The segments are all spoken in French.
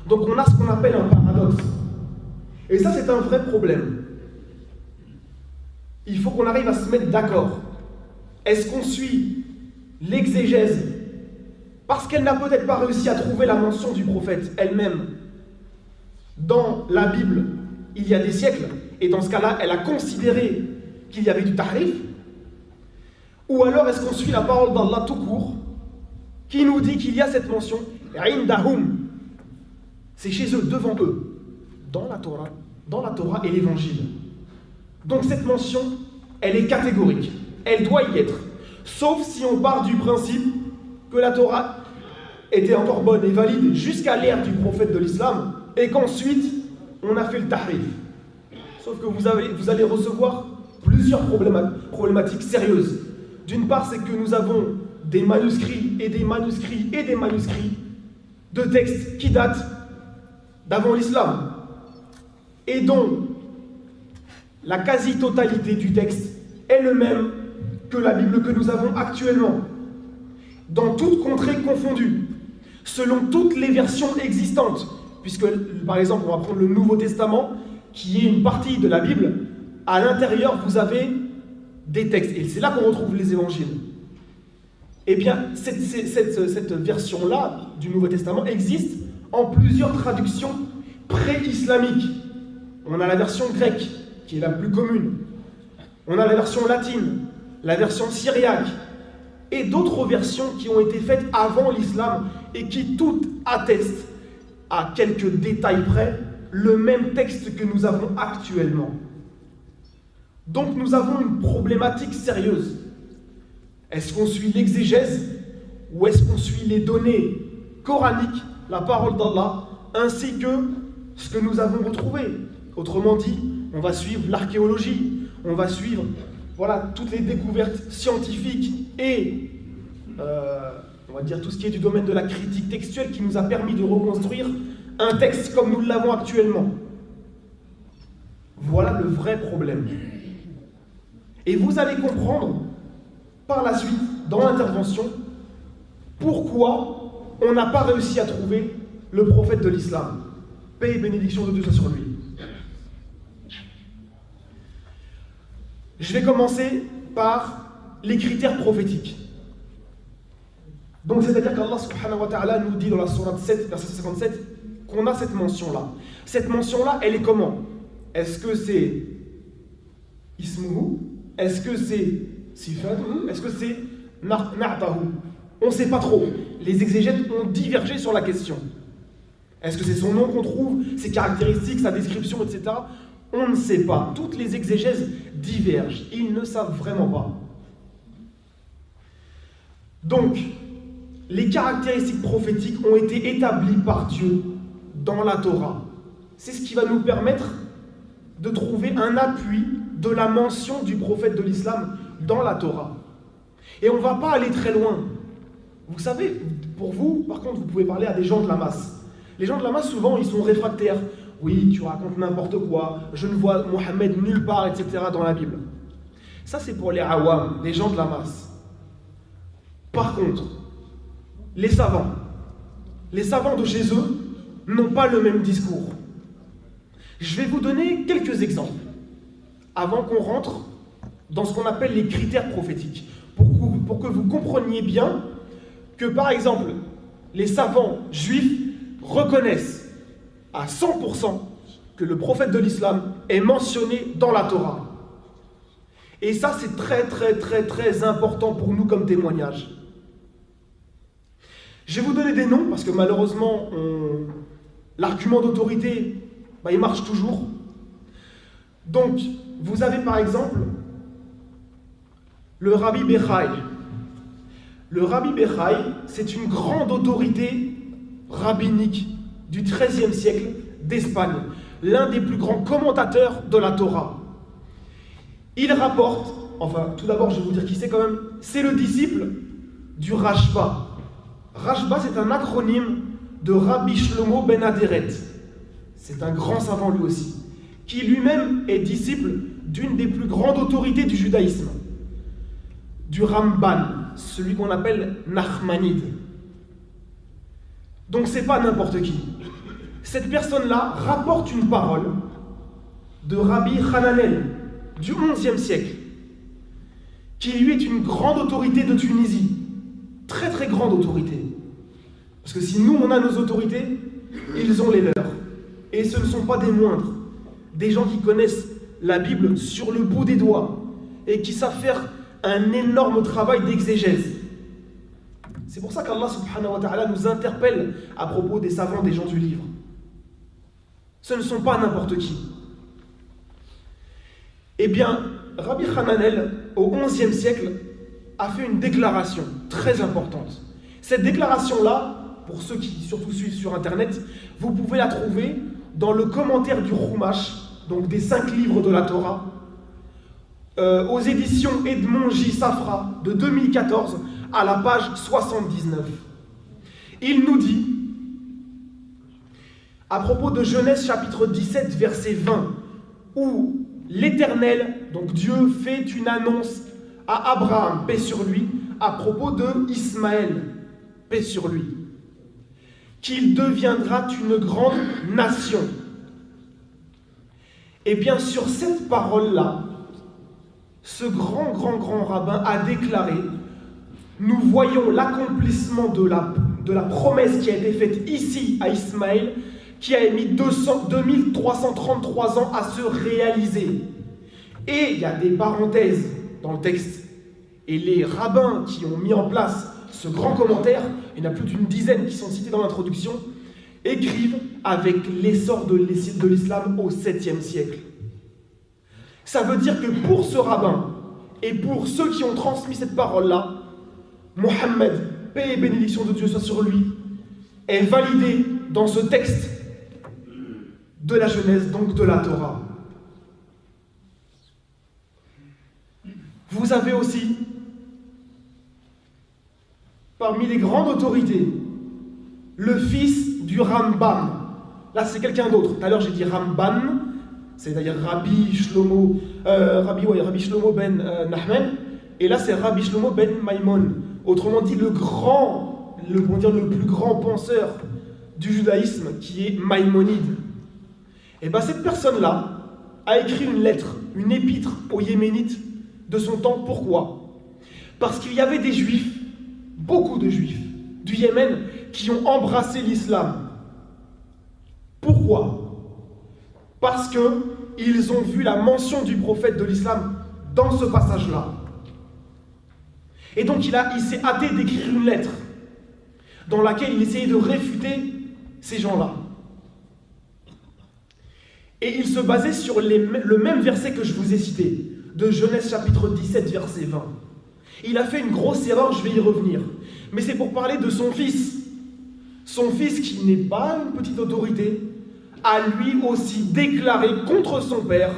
Donc on a ce qu'on appelle un paradoxe. Et ça, c'est un vrai problème. Il faut qu'on arrive à se mettre d'accord. Est-ce qu'on suit l'exégèse parce qu'elle n'a peut-être pas réussi à trouver la mention du prophète elle-même dans la Bible il y a des siècles, et dans ce cas-là, elle a considéré qu'il y avait du tahrif? Ou alors est-ce qu'on suit la parole d'Allah tout court, qui nous dit qu'il y a cette mention, indahum, c'est chez eux, devant eux, dans la Torah et l'Évangile. Donc cette mention, elle est catégorique, elle doit y être, sauf si on part du principe que la Torah était encore bonne et valide jusqu'à l'ère du prophète de l'islam, et qu'ensuite on a fait le tahrif. Sauf que vous allez recevoir plusieurs problématiques sérieuses. D'une part, c'est que nous avons des manuscrits et des manuscrits et des manuscrits de textes qui datent d'avant l'islam, et dont la quasi-totalité du texte est le même que la Bible que nous avons actuellement, dans toutes contrées confondues, selon toutes les versions existantes, puisque, par exemple, on va prendre le Nouveau Testament, qui est une partie de la Bible. À l'intérieur, vous avez des textes, et c'est là qu'on retrouve les évangiles. Eh bien, cette version-là du Nouveau Testament existe en plusieurs traductions pré-islamiques. On a la version grecque, qui est la plus commune. On a la version latine, la version syriaque, et d'autres versions qui ont été faites avant l'islam et qui toutes attestent, à quelques détails près, le même texte que nous avons actuellement. Donc nous avons une problématique sérieuse. Est-ce qu'on suit l'exégèse ou est-ce qu'on suit les données coraniques, la parole d'Allah, ainsi que ce que nous avons retrouvé? Autrement dit, on va suivre l'archéologie, on va suivre toutes les découvertes scientifiques et on va dire tout ce qui est du domaine de la critique textuelle qui nous a permis de reconstruire un texte comme nous l'avons actuellement. Voilà le vrai problème. Et vous allez comprendre par la suite, dans l'intervention, pourquoi on n'a pas réussi à trouver le prophète de l'islam. Paix et bénédiction de Dieu soit sur lui. Je vais commencer par les critères prophétiques. Donc c'est-à-dire qu'Allah subhanahu wa ta'ala nous dit dans la sourate 7, verset 57, qu'on a cette mention-là. Cette mention-là, elle est comment? Est-ce que c'est ismuhu? Est-ce que c'est sifatuhu? Est-ce que c'est na'tahu? On ne sait pas trop. Les exégètes ont divergé sur la question. Est-ce que c'est son nom qu'on trouve, ses caractéristiques, sa description, etc.? On ne sait pas. Toutes les exégèses divergent. Ils ne savent vraiment pas. Donc, les caractéristiques prophétiques ont été établies par Dieu dans la Torah. C'est ce qui va nous permettre de trouver un appui de la mention du prophète de l'islam dans la Torah. Et on ne va pas aller très loin. Vous savez, pour vous, par contre, vous pouvez parler à des gens de la masse. Les gens de la masse, souvent, ils sont réfractaires. Oui, tu racontes n'importe quoi, je ne vois Mohammed nulle part, etc. dans la Bible. Ça, c'est pour les awam, les gens de la masse. Par contre, les savants de chez eux n'ont pas le même discours. Je vais vous donner quelques exemples avant qu'on rentre dans ce qu'on appelle les critères prophétiques, pour que vous compreniez bien que, par exemple, les savants juifs reconnaissent à 100% que le prophète de l'islam est mentionné dans la Torah. Et ça, c'est très, très, très, très important pour nous comme témoignage. Je vais vous donner des noms, parce que malheureusement, l'argument d'autorité, il marche toujours. Donc, vous avez par exemple le Rabbi Bechaï. Le Rabbi Bechaï, c'est une grande autorité rabbinique du XIIIe siècle d'Espagne, l'un des plus grands commentateurs de la Torah. Il rapporte, tout d'abord je vais vous dire qui c'est quand même, c'est le disciple du Rashba. Rashba, c'est un acronyme de Rabbi Shlomo ben Aderet. C'est un grand savant lui aussi, qui lui-même est disciple d'une des plus grandes autorités du judaïsme, du Ramban, celui qu'on appelle Nachmanide. Donc c'est pas n'importe qui. cette personne-là rapporte une parole de Rabbi Hananel du XIe siècle, qui lui est une grande autorité de Tunisie, très très grande autorité. Parce que si nous on a nos autorités, ils ont les leurs. Et ce ne sont pas des moindres, des gens qui connaissent la Bible sur le bout des doigts et qui savent faire un énorme travail d'exégèse. C'est pour ça qu'Allah subhanahu wa ta'ala nous interpelle à propos des savants, des gens du livre. Ce ne sont pas n'importe qui. Eh bien, Rabbi Hananel, au XIe siècle, a fait une déclaration très importante. Cette déclaration-là, pour ceux qui surtout suivent sur Internet, vous pouvez la trouver dans le commentaire du Chumash, donc des 5 livres de la Torah, aux éditions Edmond J. Safra de 2014, à la page 79. Il nous dit, à propos de Genèse chapitre 17, verset 20, où l'Éternel, donc Dieu, fait une annonce à Abraham, paix sur lui, à propos de Ismaël, paix sur lui, qu'il deviendra une grande nation. Et bien sur cette parole-là, ce grand rabbin a déclaré: nous voyons l'accomplissement de la promesse qui a été faite ici à Ismaël, qui a mis 2333 ans à se réaliser. Et il y a des parenthèses dans le texte. Et les rabbins qui ont mis en place ce grand commentaire, il y en a plus d'une dizaine qui sont cités dans l'introduction, écrivent avec l'essor de l'islam au 7e siècle. Ça veut dire que pour ce rabbin et pour ceux qui ont transmis cette parole-là, Mohammed, paix et bénédiction de Dieu soit sur lui, est validé dans ce texte de la Genèse, donc de la Torah. Vous avez aussi, parmi les grandes autorités, le fils du Rambam. Là, c'est quelqu'un d'autre. Tout à l'heure, j'ai dit Ramban, c'est-à-dire Rabbi Shlomo ben Nachman. Et là, c'est Rabbi Shlomo ben Maimon. Autrement dit, le plus grand penseur du judaïsme, qui est Maïmonide. Et bien, cette personne-là a écrit une lettre, une épître aux Yéménites de son temps. Pourquoi? Parce qu'il y avait des juifs, beaucoup de juifs du Yémen, qui ont embrassé l'islam. Pourquoi? Parce qu'ils ont vu la mention du prophète de l'islam dans ce passage-là. Et donc il s'est hâté d'écrire une lettre dans laquelle il essayait de réfuter ces gens-là. Et il se basait sur le même verset que je vous ai cité, de Genèse chapitre 17, verset 20. Il a fait une grosse erreur, je vais y revenir. Mais c'est pour parler de son fils. Son fils, qui n'est pas une petite autorité, a lui aussi déclaré contre son père: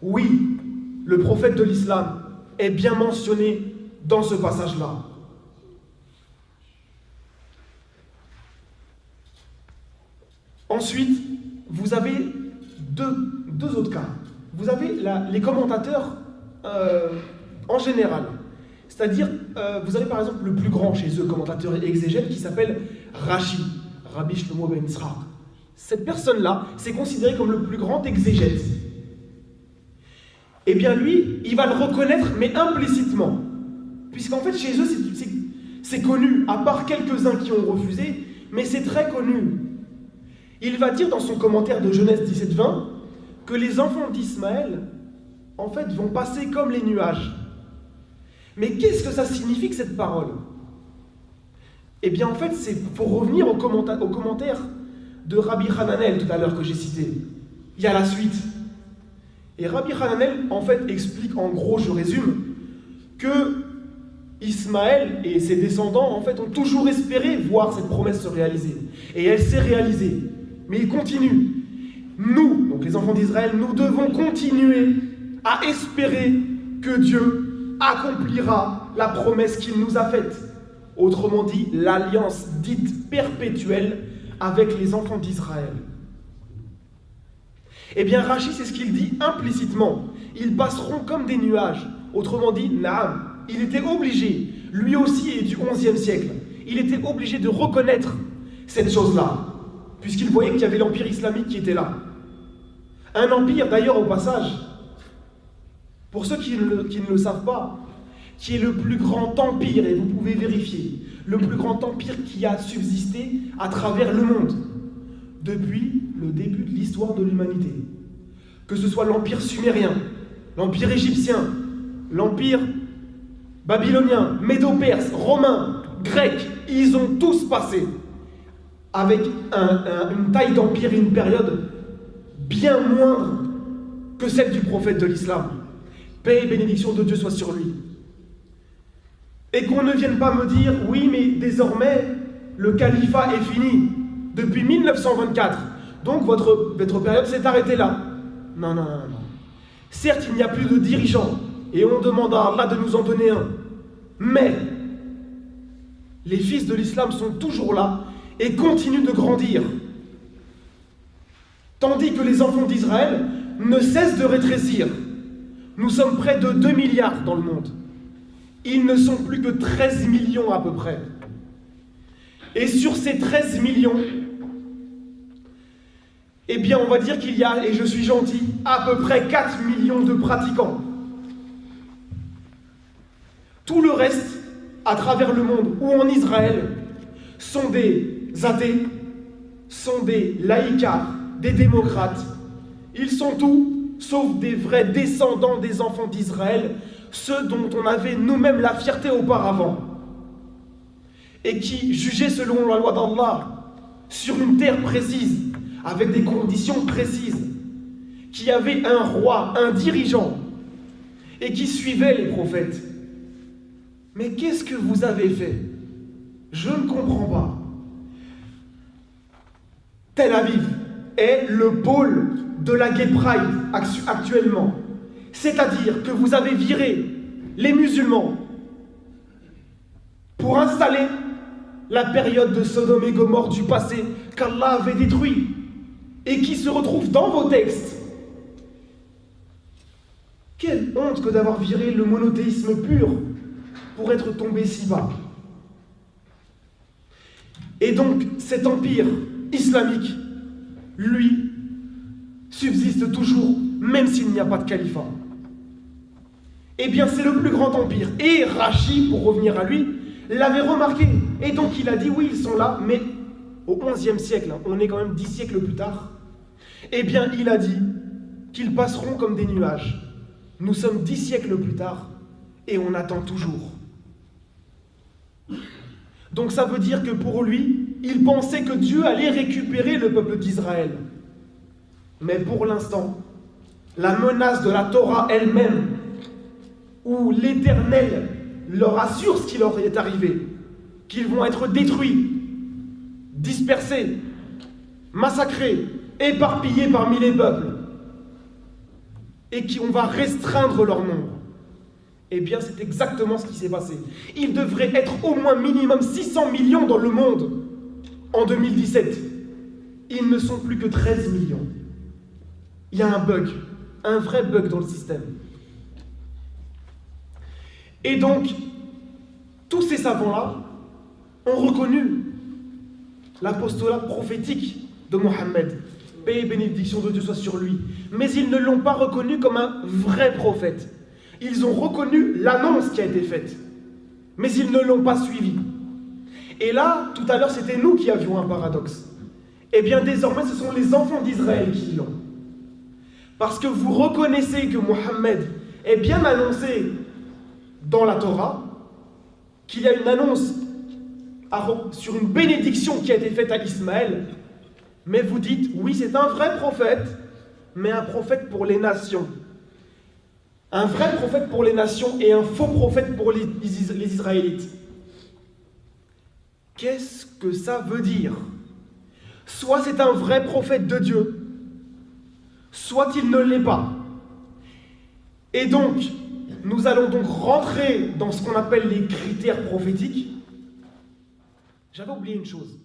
oui, le prophète de l'islam est bien mentionné dans ce passage-là. Ensuite, vous avez deux autres cas. Vous avez les commentateurs en général. C'est-à-dire, vous avez par exemple le plus grand chez eux, commentateur et exégète, qui s'appelle Rashi, Rabbi Shlomo ben Yitzhak. Cette personne-là, c'est considéré comme le plus grand exégète. Eh bien lui, il va le reconnaître, mais implicitement. Puisqu'en fait, chez eux, c'est connu, à part quelques-uns qui ont refusé, mais c'est très connu. Il va dire dans son commentaire de Genèse 17-20 que les enfants d'Ismaël, en fait, vont passer comme les nuages. Mais qu'est-ce que ça signifie que cette parole? Eh bien, en fait, c'est pour revenir au commentaire de Rabbi Hananel tout à l'heure que j'ai cité. Il y a la suite. Et Rabbi Hananel, en fait, explique, en gros, je résume, que Ismaël et ses descendants, en fait, ont toujours espéré voir cette promesse se réaliser. Et elle s'est réalisée. Mais il continue. Nous, donc les enfants d'Israël, nous devons continuer à espérer que Dieu accomplira la promesse qu'il nous a faite. Autrement dit, l'alliance dite perpétuelle avec les enfants d'Israël. Eh bien, Rashi, c'est ce qu'il dit implicitement. Ils passeront comme des nuages. Autrement dit, Naam, il était obligé, lui aussi est du XIe siècle, il était obligé de reconnaître cette chose-là. puisqu'il voyait qu'il y avait l'empire islamique qui était là. Un empire, d'ailleurs, au passage, pour ceux qui ne le savent pas, qui est le plus grand empire, et vous pouvez vérifier, le plus grand empire qui a subsisté à travers le monde depuis le début de l'histoire de l'humanité. Que ce soit l'empire sumérien, l'empire égyptien, l'empire babylonien, médo-perse, romain, grec, ils ont tous passé avec une taille d'empire et une période bien moindre que celle du prophète de l'islam. Paix et bénédiction de Dieu soit sur lui. Et qu'on ne vienne pas me dire, oui, mais désormais, le califat est fini, depuis 1924, donc votre période s'est arrêtée là. Non. Certes, il n'y a plus de dirigeants, et on demande à Allah de nous en donner un. Mais, les fils de l'islam sont toujours là, et continuent de grandir. Tandis que les enfants d'Israël ne cessent de rétrécir. Nous sommes près de 2 milliards dans le monde. Ils ne sont plus que 13 millions à peu près. Et sur ces 13 millions, eh bien on va dire qu'il y a, et je suis gentil, à peu près 4 millions de pratiquants. Tout le reste, à travers le monde ou en Israël, sont des athées, sont des laïcards, des démocrates. Ils sont tout, sauf des vrais descendants des enfants d'Israël, ceux dont on avait nous-mêmes la fierté auparavant, et qui jugeaient selon la loi d'Allah, sur une terre précise, avec des conditions précises, qui avaient un roi, un dirigeant, et qui suivaient les prophètes. Mais qu'est-ce que vous avez fait? Je ne comprends pas. Tel Aviv est le pôle de la Gay Pride actuellement. C'est-à-dire que vous avez viré les musulmans pour installer la période de Sodome et Gomorrhe du passé qu'Allah avait détruit et qui se retrouve dans vos textes. Quelle honte que d'avoir viré le monothéisme pur pour être tombé si bas. Et donc cet empire islamique, lui, subsiste toujours, même s'il n'y a pas de califat. Eh bien, c'est le plus grand empire. Et Rachid, pour revenir à lui, l'avait remarqué. Et donc, il a dit, oui, ils sont là, mais au XIe siècle, on est quand même 10 siècles plus tard, eh bien, il a dit qu'ils passeront comme des nuages. Nous sommes 10 siècles plus tard, et on attend toujours. Donc, ça veut dire que pour lui, il pensait que Dieu allait récupérer le peuple d'Israël. Mais pour l'instant, la menace de la Torah elle-même, où l'Éternel leur assure ce qui leur est arrivé, qu'ils vont être détruits, dispersés, massacrés, éparpillés parmi les peuples, et qu'on va restreindre leur nombre. Eh bien, c'est exactement ce qui s'est passé. Il devrait être au moins minimum 600 millions dans le monde en 2017. Ils ne sont plus que 13 millions. Il y a un bug, un vrai bug dans le système. Et donc, tous ces savants-là ont reconnu l'apostolat prophétique de Mohammed. Paix et bénédiction de Dieu soit sur lui. Mais ils ne l'ont pas reconnu comme un vrai prophète. Ils ont reconnu l'annonce qui a été faite. Mais ils ne l'ont pas suivi. Et là, tout à l'heure, c'était nous qui avions un paradoxe. Eh bien, désormais, ce sont les enfants d'Israël qui l'ont. Parce que vous reconnaissez que Mohammed est bien annoncé dans la Torah, qu'il y a une annonce sur une bénédiction qui a été faite à Ismaël, mais vous dites, oui, c'est un vrai prophète, mais un prophète pour les nations. Un vrai prophète pour les nations et un faux prophète pour les Israélites. Qu'est-ce que ça veut dire? Soit c'est un vrai prophète de Dieu, soit il ne l'est pas. Et donc, nous allons donc rentrer dans ce qu'on appelle les critères prophétiques. J'avais oublié une chose.